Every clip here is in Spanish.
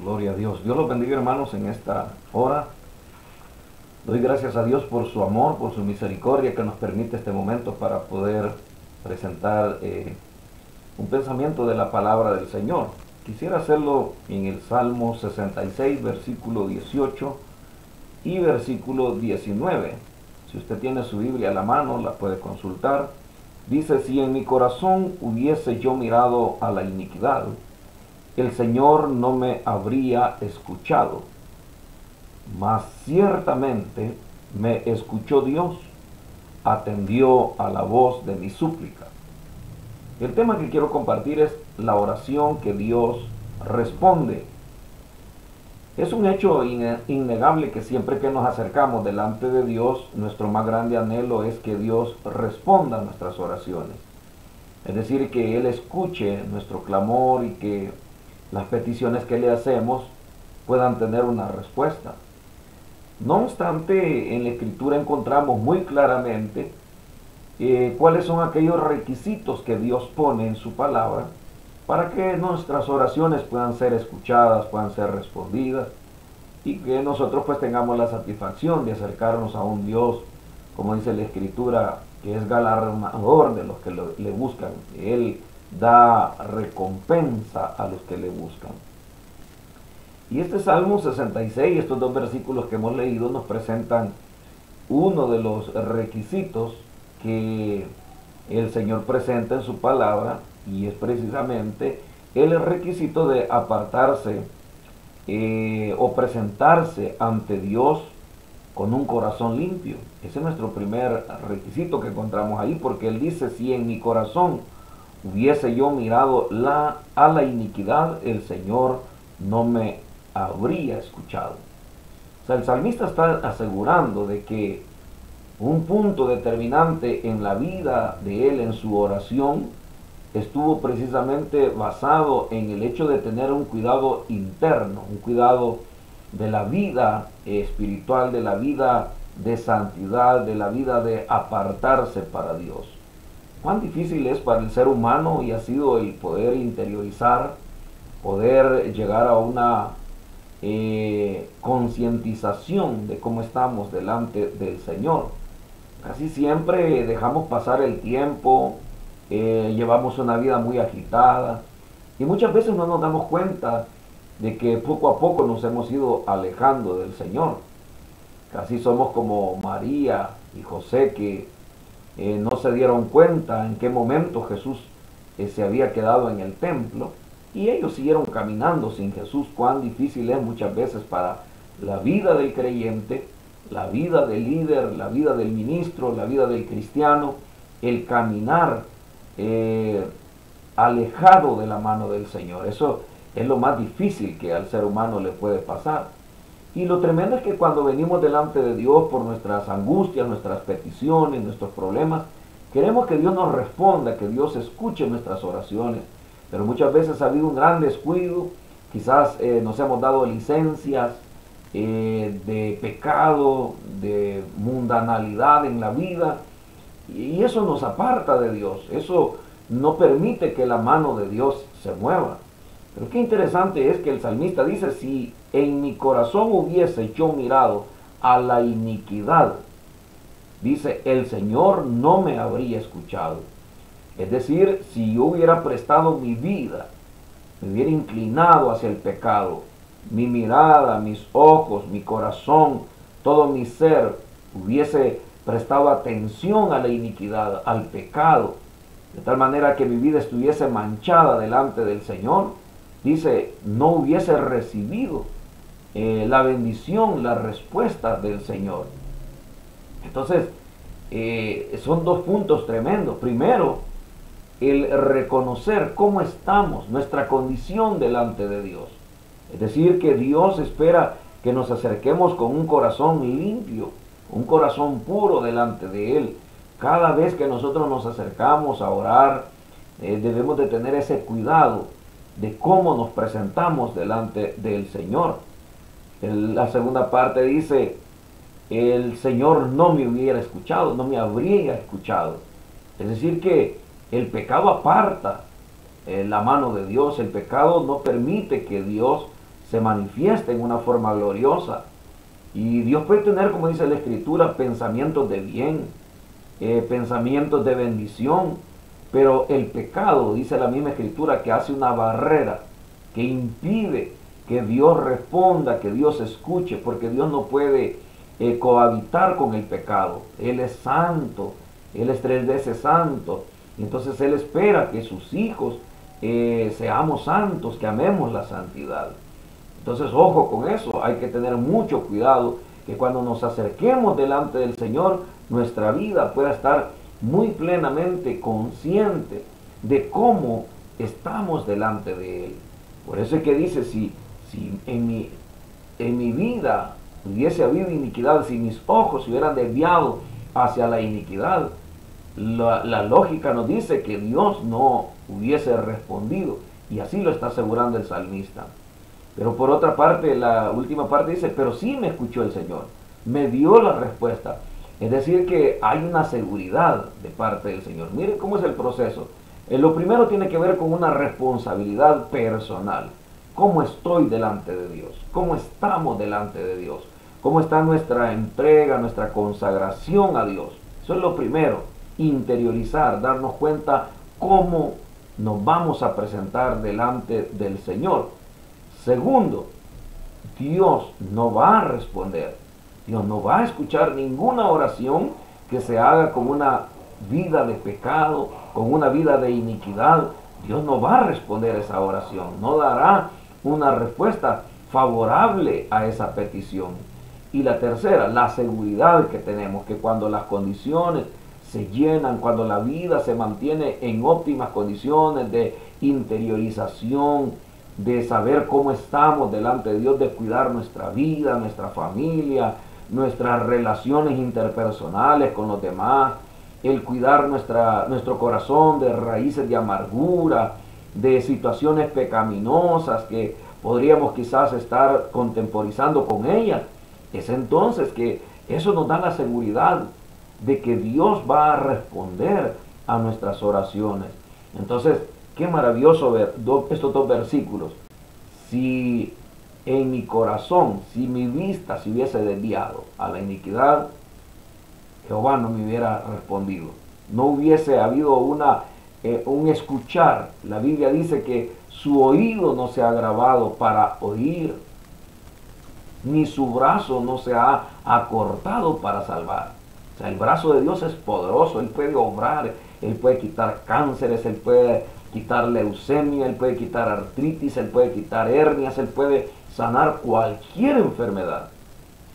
Gloria a Dios. Dios los bendiga, hermanos, en esta hora. Doy gracias a Dios por su amor, por su misericordia que nos permite este momento para poder presentar un pensamiento de la palabra del Señor. Quisiera hacerlo en el Salmo 66, versículo 18 y versículo 19. Si usted tiene su Biblia a la mano, la puede consultar. Dice: si en mi corazón hubiese yo mirado a la iniquidad, el Señor no me habría escuchado, mas ciertamente me escuchó Dios, atendió a la voz de mi súplica. El tema que quiero compartir es la oración que Dios responde. Es un hecho innegable que siempre que nos acercamos delante de Dios, nuestro más grande anhelo es que Dios responda a nuestras oraciones. Es decir, que Él escuche nuestro clamor y que las peticiones que le hacemos puedan tener una respuesta. No obstante, en la Escritura encontramos muy claramente cuáles son aquellos requisitos que Dios pone en su palabra para que nuestras oraciones puedan ser escuchadas, puedan ser respondidas y que nosotros pues tengamos la satisfacción de acercarnos a un Dios, como dice la Escritura, que es galardonador de los que le buscan. Él da recompensa a los que le buscan. Y este Salmo 66, estos dos versículos que hemos leído, nos presentan uno de los requisitos que el Señor presenta en su palabra, y es precisamente el requisito de apartarse o presentarse ante Dios con un corazón limpio. Ese es nuestro primer requisito que encontramos ahí, porque Él dice: si en mi corazón hubiese yo mirado a la iniquidad, el Señor no me habría escuchado. O sea, el salmista está asegurando de que un punto determinante en la vida de él, en su oración, estuvo precisamente basado en el hecho de tener un cuidado interno, un cuidado de la vida espiritual, de la vida de santidad, de la vida de apartarse para Dios. Cuán difícil es para el ser humano, y ha sido el poder interiorizar, poder llegar a una concientización de cómo estamos delante del Señor. Casi siempre dejamos pasar el tiempo, llevamos una vida muy agitada y muchas veces no nos damos cuenta de que poco a poco nos hemos ido alejando del Señor. Casi somos como María y José, que no se dieron cuenta en qué momento Jesús se había quedado en el templo, y ellos siguieron caminando sin Jesús. Cuán difícil es muchas veces para la vida del creyente, la vida del líder, la vida del ministro, la vida del cristiano, el caminar alejado de la mano del Señor. Eso es lo más difícil que al ser humano le puede pasar. Y lo tremendo es que cuando venimos delante de Dios por nuestras angustias, nuestras peticiones, nuestros problemas, queremos que Dios nos responda, que Dios escuche nuestras oraciones. Pero muchas veces ha habido un gran descuido, quizás nos hemos dado licencias de pecado, de mundanalidad en la vida, y eso nos aparta de Dios, eso no permite que la mano de Dios se mueva. Pero qué interesante es que el salmista dice: si en mi corazón hubiese yo mirado a la iniquidad, dice, el Señor no me habría escuchado. Es decir, si yo hubiera prestado mi vida, me hubiera inclinado hacia el pecado, mi mirada, mis ojos, mi corazón, todo mi ser hubiese prestado atención a la iniquidad, al pecado, de tal manera que mi vida estuviese manchada delante del Señor, dice, no hubiese recibido la bendición, la respuesta del Señor. Entonces, son dos puntos tremendos. Primero, el reconocer cómo estamos, nuestra condición delante de Dios. Es decir, que Dios espera que nos acerquemos con un corazón limpio, un corazón puro delante de Él. Cada vez que nosotros nos acercamos a orar, debemos de tener ese cuidado de cómo nos presentamos delante del Señor. La segunda parte dice: el Señor no me hubiera escuchado, no me habría escuchado. Es decir, que el pecado aparta la mano de Dios. El pecado no permite que Dios se manifieste en una forma gloriosa. Y Dios puede tener, como dice la Escritura, pensamientos de bien, pensamientos de bendición, pero el pecado, dice la misma Escritura, que hace una barrera, que impide que Dios responda, que Dios escuche, porque Dios no puede cohabitar con el pecado. Él es santo, Él es 3 veces santo, y entonces Él espera que sus hijos seamos santos, que amemos la santidad. Entonces, ojo con eso, hay que tener mucho cuidado, que cuando nos acerquemos delante del Señor, nuestra vida pueda estar muy plenamente consciente de cómo estamos delante de Él. Por eso es que dice, si en mi vida hubiese habido iniquidad, si mis ojos se hubieran desviado hacia la iniquidad, la lógica nos dice que Dios no hubiese respondido, y así lo está asegurando el salmista. Pero por otra parte, la última parte dice, pero sí me escuchó el Señor, me dio la respuesta. Es decir, que hay una seguridad de parte del Señor. Miren cómo es el proceso. Lo primero tiene que ver con una responsabilidad personal. ¿Cómo estoy delante de Dios? ¿Cómo estamos delante de Dios? ¿Cómo está nuestra entrega, nuestra consagración a Dios? Eso es lo primero, interiorizar, darnos cuenta cómo nos vamos a presentar delante del Señor. Segundo, Dios no va a responder. Dios no va a escuchar ninguna oración que se haga con una vida de pecado, con una vida de iniquidad. Dios no va a responder esa oración, no dará una respuesta favorable a esa petición. Y la tercera, la seguridad que tenemos, que cuando las condiciones se llenan, cuando la vida se mantiene en óptimas condiciones de interiorización, de saber cómo estamos delante de Dios, de cuidar nuestra vida, nuestra familia, nuestras relaciones interpersonales con los demás, el cuidar nuestro corazón de raíces de amargura, de situaciones pecaminosas que podríamos quizás estar contemporizando con ellas. Es entonces que eso nos da la seguridad de que Dios va a responder a nuestras oraciones. Entonces, qué maravilloso ver estos 2 versículos. Si en mi corazón, si mi vista se hubiese desviado a la iniquidad, Jehová no me hubiera respondido. No hubiese habido un escuchar. La Biblia dice que su oído no se ha agravado para oír, ni su brazo no se ha acortado para salvar. O sea, el brazo de Dios es poderoso, Él puede obrar, Él puede quitar cánceres, Él puede quitar leucemia, Él puede quitar artritis, Él puede quitar hernias, Él puede sanar cualquier enfermedad,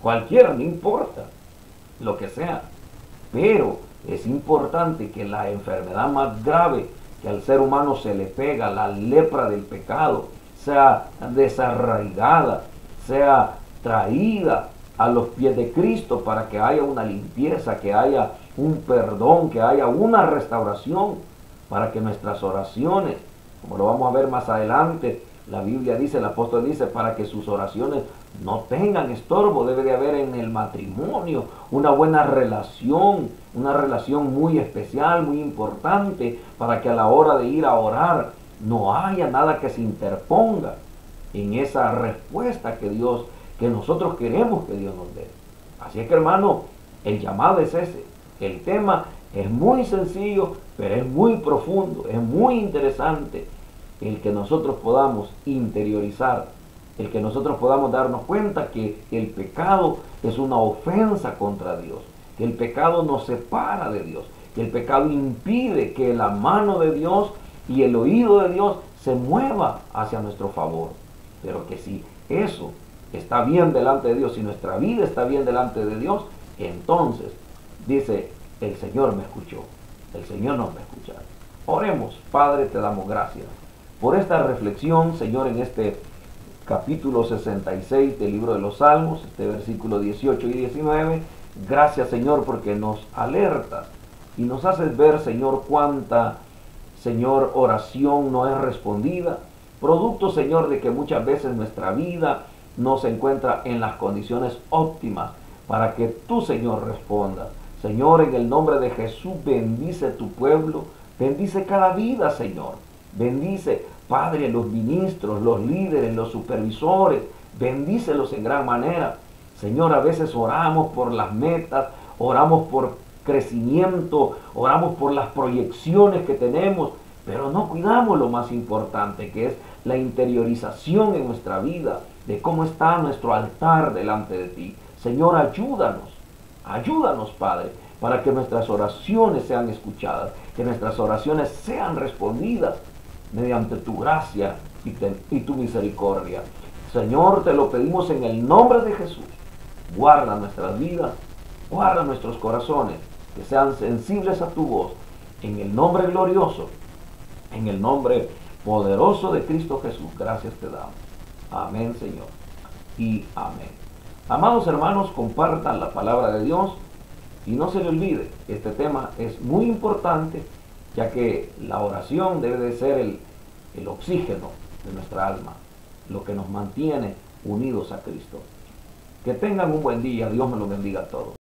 cualquiera, no importa, lo que sea. Pero es importante que la enfermedad más grave que al ser humano se le pega, la lepra del pecado, sea desarraigada, sea traída a los pies de Cristo para que haya una limpieza, que haya un perdón, que haya una restauración, para que nuestras oraciones, como lo vamos a ver más adelante, la Biblia dice, el apóstol dice, para que sus oraciones no tengan estorbo. Debe de haber en el matrimonio una buena relación, una relación muy especial, muy importante, para que a la hora de ir a orar no haya nada que se interponga en esa respuesta que nosotros queremos que Dios nos dé. Así es que, hermano, el llamado es ese. El tema es muy sencillo, pero es muy profundo, es muy interesante el que nosotros podamos interiorizar, el que nosotros podamos darnos cuenta que el pecado es una ofensa contra Dios, que el pecado nos separa de Dios, que el pecado impide que la mano de Dios y el oído de Dios se mueva hacia nuestro favor. Pero que si eso está bien delante de Dios, si nuestra vida está bien delante de Dios, entonces dice, el Señor me escuchó, el Señor nos va a escuchar. Oremos. Padre, te damos gracias por esta reflexión, Señor, en este capítulo 66 del libro de los Salmos, este versículo 18 y 19. Gracias, Señor, porque nos alertas y nos haces ver, Señor, cuánta, Señor, oración no es respondida, producto, Señor, de que muchas veces nuestra vida no se encuentra en las condiciones óptimas para que tú, Señor, respondas. Señor, en el nombre de Jesús, bendice tu pueblo, bendice cada vida, Señor. Bendice Padre, los ministros, los líderes, los supervisores, bendícelos en gran manera. Señor, a veces oramos por las metas, oramos por crecimiento, oramos por las proyecciones que tenemos, pero no cuidamos lo más importante, que es la interiorización en nuestra vida, de cómo está nuestro altar delante de ti. Señor, ayúdanos, Padre, para que nuestras oraciones sean escuchadas, que nuestras oraciones sean respondidas mediante tu gracia y tu misericordia. Señor, te lo pedimos en el nombre de Jesús. Guarda nuestras vidas, guarda nuestros corazones, que sean sensibles a tu voz, en el nombre glorioso, en el nombre poderoso de Cristo Jesús. Gracias te damos. Amén, Señor, y amén. Amados hermanos, compartan la palabra de Dios y no se le olvide, este tema es muy importante, ya que la oración debe de ser el oxígeno de nuestra alma, lo que nos mantiene unidos a Cristo. Que tengan un buen día, Dios me lo bendiga a todos.